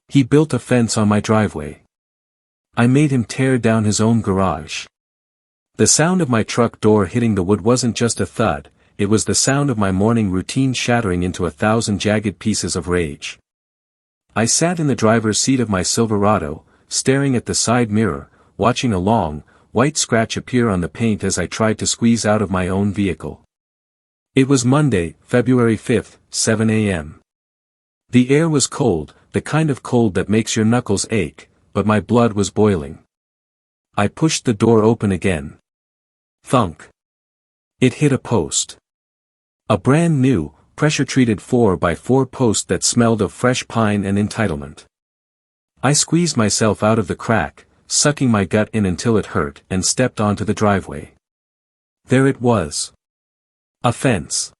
He built a fence on my driveway. I made him tear down his own garage. The sound of my truck door hitting the wood wasn't just a thud, it was the sound of my morning routine shattering into 1,000 jagged pieces of rage. I sat in the driver's seat of my Silverado, staring at the side mirror, watching a long, white scratch appear on the paint as I tried to squeeze out of my own vehicle. It was Monday, February 5th, 7 a.m. The air was cold, the kind of cold that makes your knuckles ache, but my blood was boiling. I pushed the door open again. Thunk. It hit a post. A brand new, pressure-treated 4x4 post that smelled of fresh pine and entitlement. I squeezed myself out of the crack, sucking my gut in until it hurt, and stepped onto the driveway. There it was. A fence.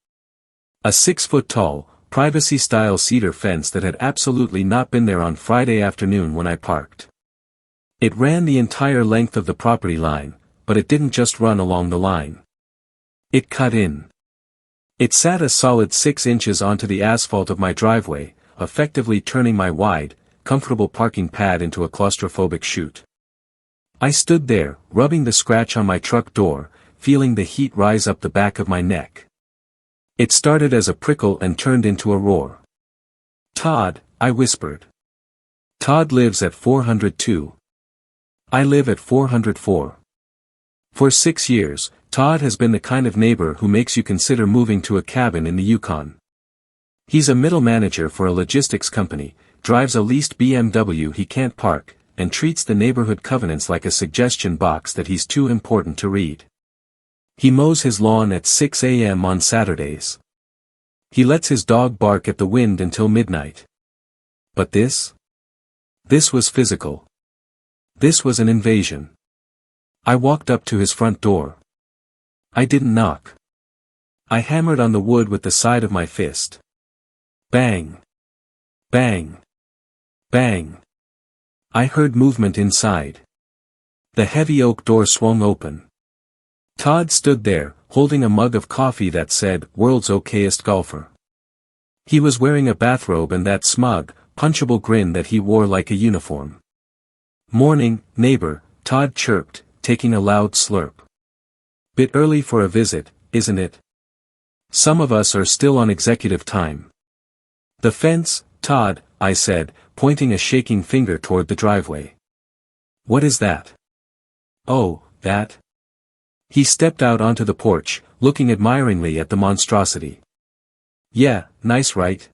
A 6-foot-tall, privacy-style cedar fence that had absolutely not been there on Friday afternoon when I parked. It ran the entire length of the property line, but it didn't just run along the line. It cut in. It sat a solid 6 inches onto the asphalt of my driveway, effectively turning my wide, comfortable parking pad into a claustrophobic chute. I stood there, rubbing the scratch on my truck door, feeling the heat rise up the back of my neck. It started as a prickle and turned into a roar. "Todd," I whispered. "Todd lives at 402. I live at 404. For 6 years, Todd has been the kind of neighbor who makes you consider moving to a cabin in the Yukon. He's a middle manager for a logistics company, drives a leased BMW he can't park, and treats the neighborhood covenants like a suggestion box that he's too important to read. He mows his lawn at 6 a.m. on Saturdays. He lets his dog bark at the wind until midnight. But this? This was physical. This was an invasion. I walked up to his front door. I didn't knock. I hammered on the wood with the side of my fist. Bang. Bang. Bang. I heard movement inside. The heavy oak door swung open. Todd stood there, holding a mug of coffee that said, "World's okayest golfer." He was wearing a bathrobe and that smug, punchable grin that he wore like a uniform. "Morning, neighbor," Todd chirped, taking a loud slurp. "Bit early for a visit, isn't it? Some of us are still on executive time." "The fence, Todd," I said, pointing a shaking finger toward the driveway. "What is that?" "Oh, that?" He stepped out onto the porch, looking admiringly at the monstrosity. "Yeah, nice right?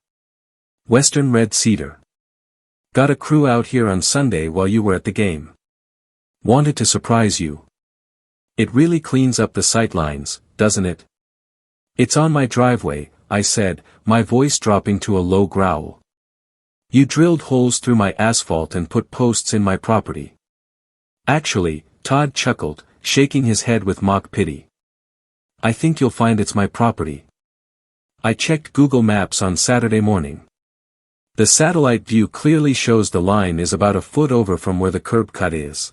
Western red cedar. Got a crew out here on Sunday while you were at the game. Wanted to surprise you. It really cleans up the sight lines, doesn't it?" "It's on my driveway," I said, my voice dropping to a low growl. "You drilled holes through my asphalt and put posts in my property." "Actually," Todd chuckled, shaking his head with mock pity. "I think you'll find it's my property." I checked Google Maps on Saturday morning. The satellite view clearly shows the line is about a foot over from where the curb cut is.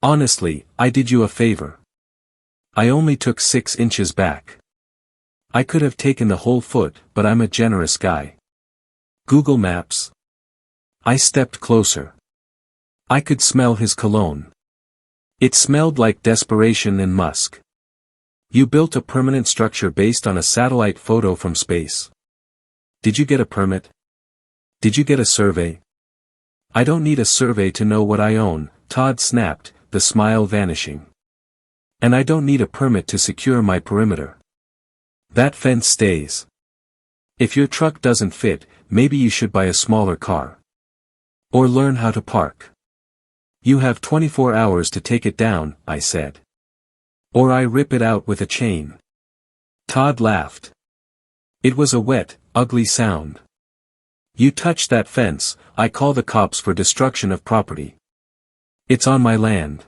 "Honestly, I did you a favor. I only took 6 inches back. I could have taken the whole foot, but I'm a generous guy." Google Maps. I stepped closer. I could smell his cologne. It smelled like desperation and musk. "You built a permanent structure based on a satellite photo from space. Did you get a permit? Did you get a survey?" "I don't need a survey to know what I own," Todd snapped, the smile vanishing. "And I don't need a permit to secure my perimeter. That fence stays. If your truck doesn't fit, maybe you should buy a smaller car. Or learn how to park. You have 24 hours to take it down," I said. "Or I rip it out with a chain." Todd laughed. It was a wet, ugly sound. "You touch that fence, I call the cops for destruction of property. It's on my land.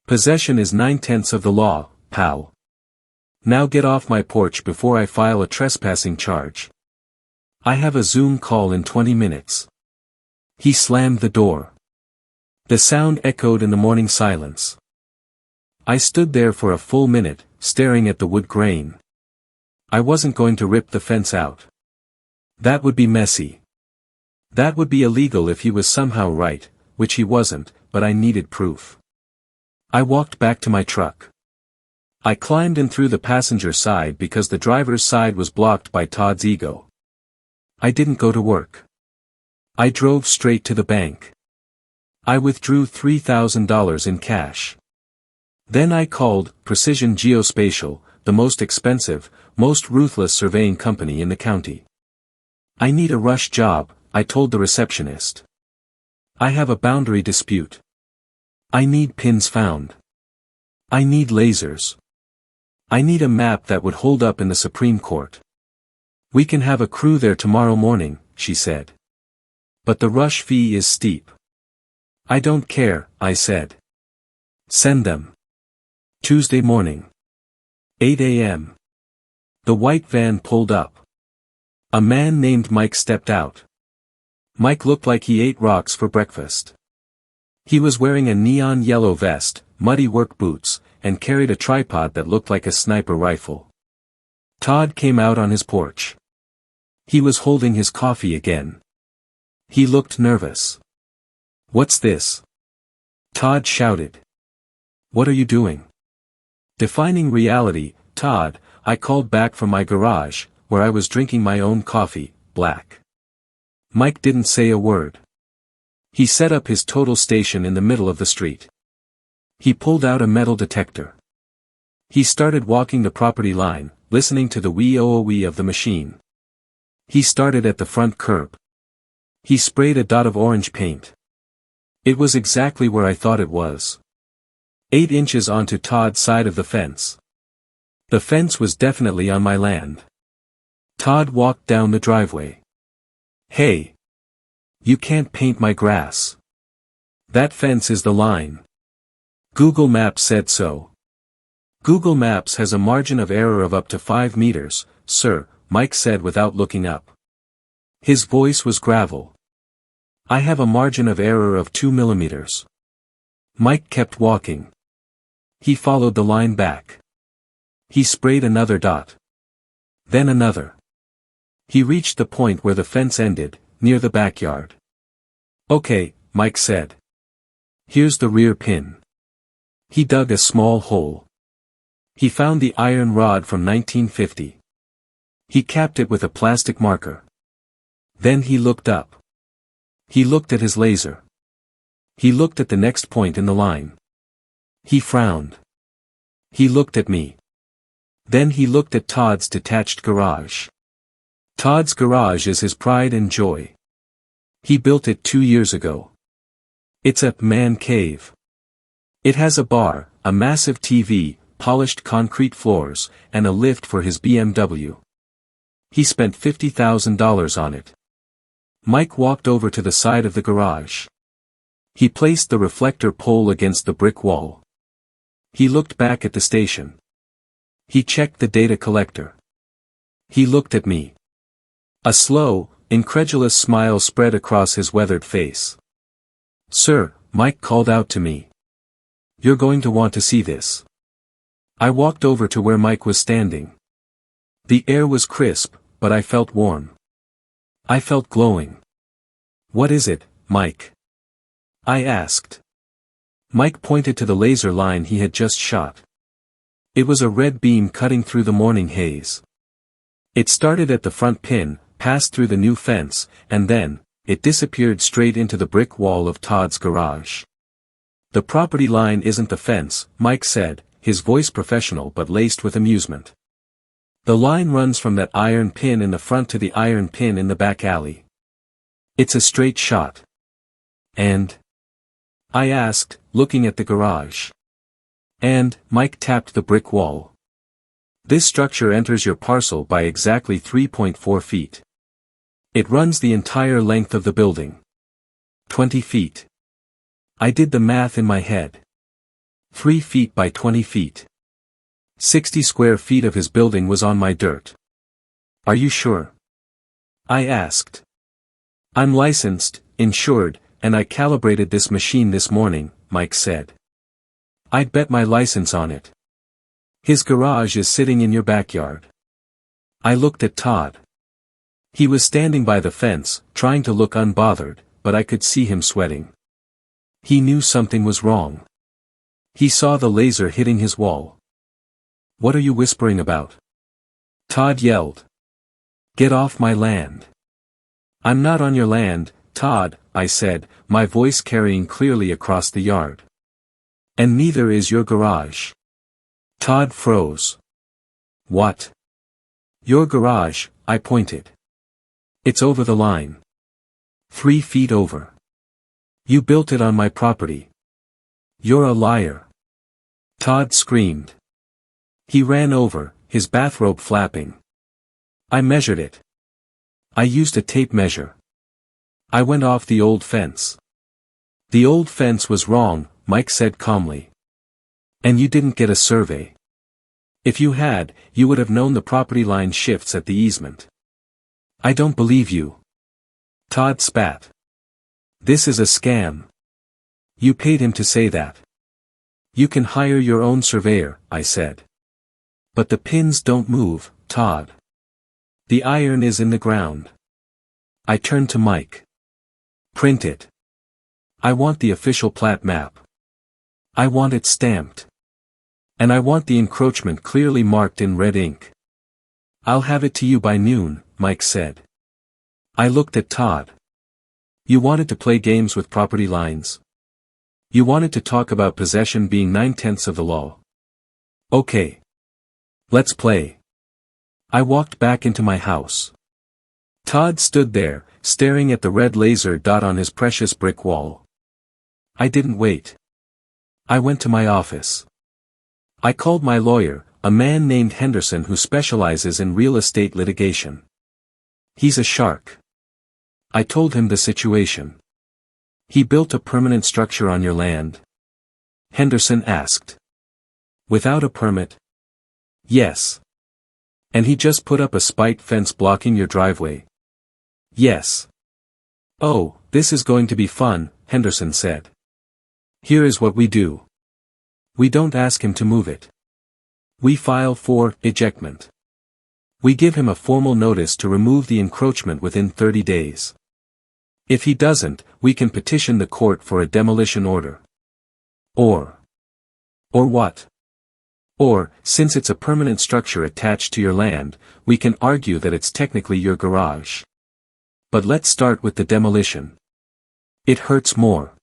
Possession is 9/10 of the law, pal. Now get off my porch before I file a trespassing charge. I have a Zoom call in 20 minutes. He slammed the door. The sound echoed in the morning silence. I stood there for a full minute, staring at the wood grain. I wasn't going to rip the fence out. That would be messy. That would be illegal if he was somehow right, which he wasn't, but I needed proof. I walked back to my truck. I climbed in through the passenger side because the driver's side was blocked by Todd's ego. I didn't go to work. I drove straight to the bank. I withdrew $3,000 in cash. Then I called Precision Geospatial, the most expensive, most ruthless surveying company in the county. I need a rush job, I told the receptionist. I have a boundary dispute. I need pins found. I need lasers. I need a map that would hold up in the Supreme Court. We can have a crew there tomorrow morning, she said. But the rush fee is steep. I don't care, I said. Send them. Tuesday morning. 8 a.m. The white van pulled up. A man named Mike stepped out. Mike looked like he ate rocks for breakfast. He was wearing a neon yellow vest, muddy work boots, and carried a tripod that looked like a sniper rifle. Todd came out on his porch. He was holding his coffee again. He looked nervous. What's this? Todd shouted. What are you doing? Defining reality, Todd, I called back from my garage, where I was drinking my own coffee, black. Mike didn't say a word. He set up his total station in the middle of the street. He pulled out a metal detector. He started walking the property line, listening to the wee-oo-wee of the machine. He started at the front curb. He sprayed a dot of orange paint. It was exactly where I thought it was. 8 inches onto Todd's side of the fence. The fence was definitely on my land. Todd walked down the driveway. Hey! You can't paint my grass. That fence is the line. Google Maps said so. Google Maps has a margin of error of up to 5 meters, sir, Mike said without looking up. His voice was gravel. I have a margin of error of 2 millimeters. Mike kept walking. He followed the line back. He sprayed another dot. Then another. He reached the point where the fence ended, near the backyard. Okay, Mike said. Here's the rear pin. He dug a small hole. He found the iron rod from 1950. He capped it with a plastic marker. Then he looked up. He looked at his laser. He looked at the next point in the line. He frowned. He looked at me. Then he looked at Todd's detached garage. Todd's garage is his pride and joy. He built it 2 years ago. It's a man cave. It has a bar, a massive TV, polished concrete floors, and a lift for his BMW. He spent $50,000 on it. Mike walked over to the side of the garage. He placed the reflector pole against the brick wall. He looked back at the station. He checked the data collector. He looked at me. A slow, incredulous smile spread across his weathered face. Sir, Mike called out to me. You're going to want to see this. I walked over to where Mike was standing. The air was crisp, but I felt warm. I felt glowing. What is it, Mike? I asked. Mike pointed to the laser line he had just shot. It was a red beam cutting through the morning haze. It started at the front pin, passed through the new fence, and then, it disappeared straight into the brick wall of Todd's garage. The property line isn't the fence, Mike said, his voice professional but laced with amusement. The line runs from that iron pin in the front to the iron pin in the back alley. It's a straight shot. And? I asked, looking at the garage. And, Mike tapped the brick wall. This structure enters your parcel by exactly 3.4 feet. It runs the entire length of the building. 20 feet. I did the math in my head. 3 feet by 20 feet. 60 square feet of his building was on my dirt. Are you sure? I asked. I'm licensed, insured, and I calibrated this machine this morning, Mike said. I'd bet my license on it. His garage is sitting in your backyard. I looked at Todd. He was standing by the fence, trying to look unbothered, but I could see him sweating. He knew something was wrong. He saw the laser hitting his wall. "What are you whispering about?" Todd yelled. "Get off my land." "I'm not on your land, Todd," I said, my voice carrying clearly across the yard. "And neither is your garage." Todd froze. "What?" "Your garage," I pointed. "It's over the line. 3 feet over. You built it on my property." "You're a liar." Todd screamed. He ran over, his bathrobe flapping. I measured it. I used a tape measure. I went off the old fence. "The old fence was wrong," Mike said calmly. "And you didn't get a survey. If you had, you would have known the property line shifts at the easement." "I don't believe you." Todd spat. "This is a scam." "You paid him to say that." "You can hire your own surveyor," I said. "But the pins don't move, Todd. The iron is in the ground." I turned to Mike. "Print it. I want the official plat map. I want it stamped. And I want the encroachment clearly marked in red ink." "I'll have it to you by noon," Mike said. I looked at Todd. "You wanted to play games with property lines? You wanted to talk about possession being 9/10 of the law? Okay. Let's play." I walked back into my house. Todd stood there, staring at the red laser dot on his precious brick wall. I didn't wait. I went to my office. I called my lawyer, a man named Henderson who specializes in real estate litigation. He's a shark. I told him the situation. "He built a permanent structure on your land?" Henderson asked. "Without a permit?" "Yes." "And he just put up a spike fence blocking your driveway?" "Yes." "Oh, this is going to be fun," Henderson said. "Here is what we do. We don't ask him to move it. We file for ejectment. We give him a formal notice to remove the encroachment within 30 days. If he doesn't, we can petition the court for a demolition order. Or what? Or, since it's a permanent structure attached to your land, we can argue that it's technically your garage. But let's start with the demolition. It hurts more."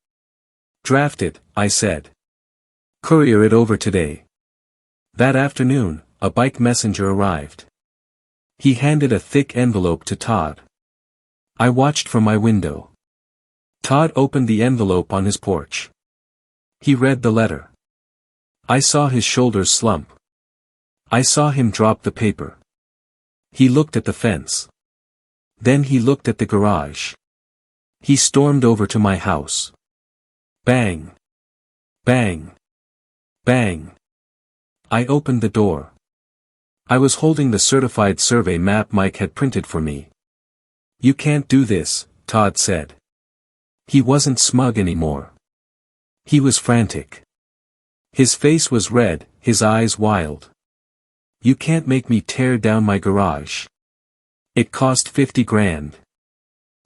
"Draft it," I said. "Courier it over today." That afternoon, a bike messenger arrived. He handed a thick envelope to Todd. I watched from my window. Todd opened the envelope on his porch. He read the letter. I saw his shoulders slump. I saw him drop the paper. He looked at the fence. Then he looked at the garage. He stormed over to my house. Bang! Bang! Bang! I opened the door. I was holding the certified survey map Mike had printed for me. "You can't do this," Todd said. He wasn't smug anymore. He was frantic. His face was red, his eyes wild. "You can't make me tear down my garage. It cost 50 grand.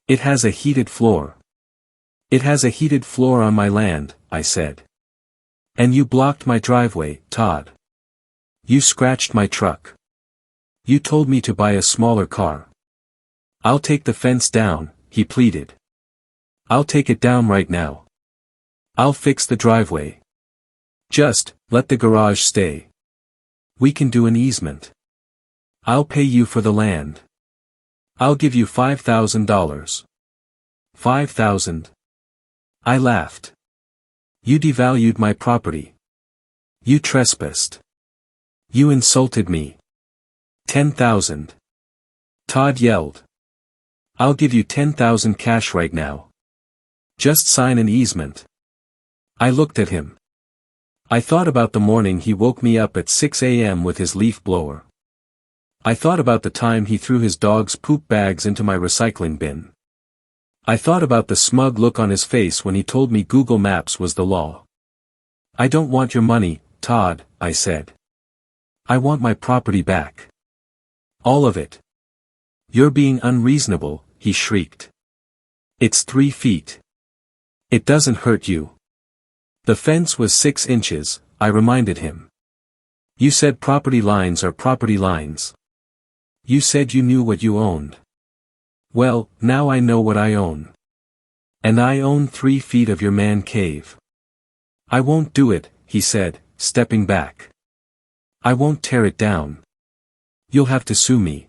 It has a heated floor." "It has a heated floor on my land," I said. "And you blocked my driveway, Todd. You scratched my truck. You told me to buy a smaller car." "I'll take the fence down," he pleaded. "I'll take it down right now. I'll fix the driveway. Just, let the garage stay. We can do an easement. I'll pay you for the land. I'll give you $5,000. $5,000? I laughed. You devalued my property. You trespassed. You insulted me. 10,000. Todd yelled. "I'll give you 10,000 cash right now. Just sign an easement." I looked at him. I thought about the morning he woke me up at 6 a.m. with his leaf blower. I thought about the time he threw his dog's poop bags into my recycling bin. I thought about the smug look on his face when he told me Google Maps was the law. "I don't want your money, Todd," I said. "I want my property back. All of it. You're being unreasonable, he shrieked. It's 3 feet. It doesn't hurt you. The fence was 6 inches, I reminded him. You said property lines are property lines. You said you knew what you owned. Well, now I know what I own. And I own 3 feet of your man cave. I won't do it, he said, stepping back. I won't tear it down. You'll have to sue me.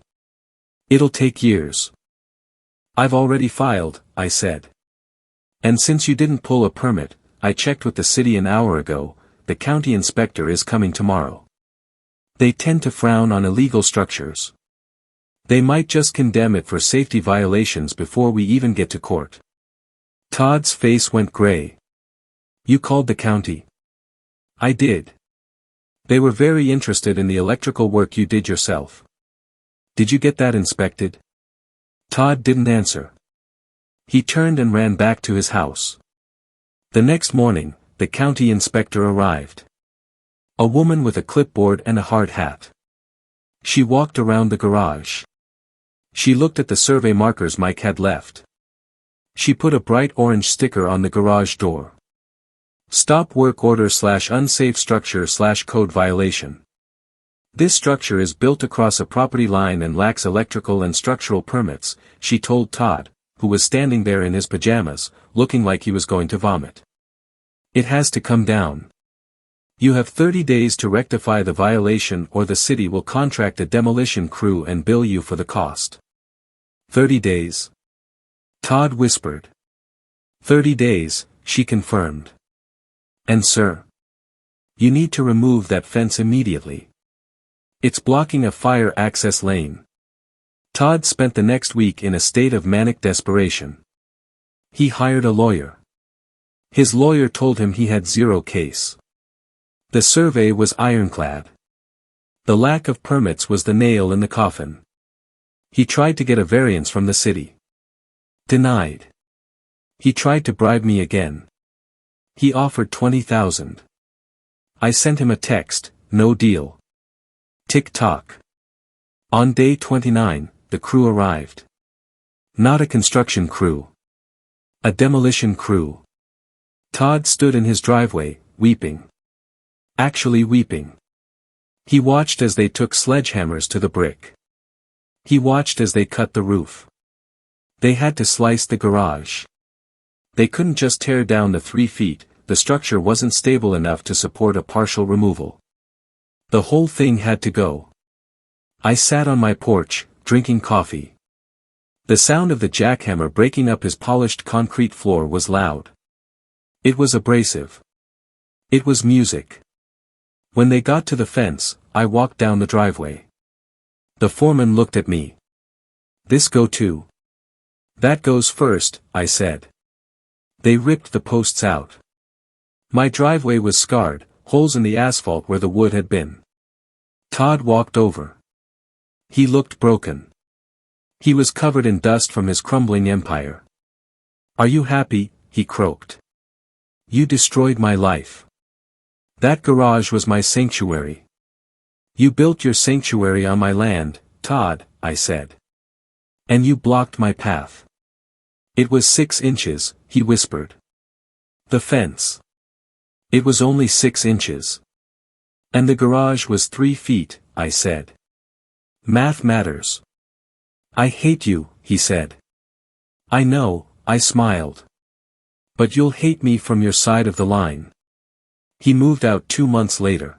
It'll take years. I've already filed, I said. And since you didn't pull a permit, I checked with the city an hour ago, the county inspector is coming tomorrow. They tend to frown on illegal structures. They might just condemn it for safety violations before we even get to court. Todd's face went gray. You called the county? I did. They were very interested in the electrical work you did yourself. Did you get that inspected? Todd didn't answer. He turned and ran back to his house. The next morning, the county inspector arrived. A woman with a clipboard and a hard hat. She walked around the garage. She looked at the survey markers Mike had left. She put a bright orange sticker on the garage door. Stop work order / unsafe structure / code violation. This structure is built across a property line and lacks electrical and structural permits, she told Todd, who was standing there in his pajamas, looking like he was going to vomit. It has to come down. You have 30 days to rectify the violation or the city will contract a demolition crew and bill you for the cost. 30 days. Todd whispered. 30 days, she confirmed. And sir, you need to remove that fence immediately. It's blocking a fire access lane. Todd spent the next week in a state of manic desperation. He hired a lawyer. His lawyer told him he had 0 case. The survey was ironclad. The lack of permits was the nail in the coffin. He tried to get a variance from the city. Denied. He tried to bribe me again. He offered $20,000. I sent him a text, no deal. Tick-tock. On day 29, the crew arrived. Not a construction crew. A demolition crew. Todd stood in his driveway, weeping. Actually weeping. He watched as they took sledgehammers to the brick. He watched as they cut the roof. They had to slice the garage. They couldn't just tear down the 3 feet, the structure wasn't stable enough to support a partial removal. The whole thing had to go. I sat on my porch, drinking coffee. The sound of the jackhammer breaking up his polished concrete floor was loud. It was abrasive. It was music. When they got to the fence, I walked down the driveway. The foreman looked at me. This go too? That goes first, I said. They ripped the posts out. My driveway was scarred, holes in the asphalt where the wood had been. Todd walked over. He looked broken. He was covered in dust from his crumbling empire. Are you happy? He croaked. You destroyed my life. That garage was my sanctuary. You built your sanctuary on my land, Todd, I said. And you blocked my path. It was 6 inches, he whispered. The fence. It was only 6 inches. And the garage was 3 feet, I said. Math matters. I hate you, he said. I know, I smiled. But you'll hate me from your side of the line. He moved out 2 months later.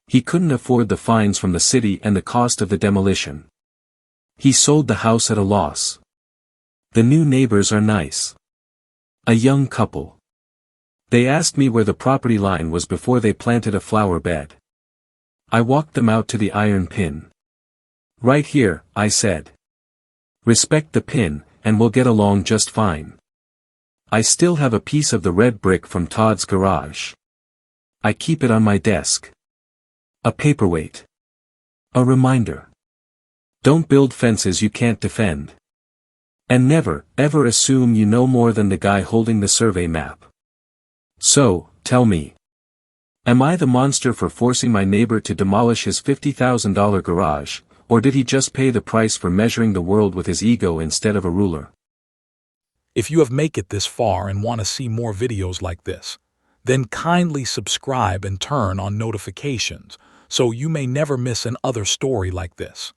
He couldn't afford the fines from the city and the cost of the demolition. He sold the house at a loss. The new neighbors are nice. A young couple. They asked me where the property line was before they planted a flower bed. I walked them out to the iron pin. Right here, I said. Respect the pin, and we'll get along just fine. I still have a piece of the red brick from Todd's garage. I keep it on my desk. A paperweight. A reminder. Don't build fences you can't defend. And never, ever assume you know more than the guy holding the survey map. So, tell me. Am I the monster for forcing my neighbor to demolish his $50,000 garage, Or did he just pay the price for measuring the world with his ego instead of a ruler? If you have made it this far and want to see more videos like this, then kindly subscribe and turn on notifications so you may never miss another story like this.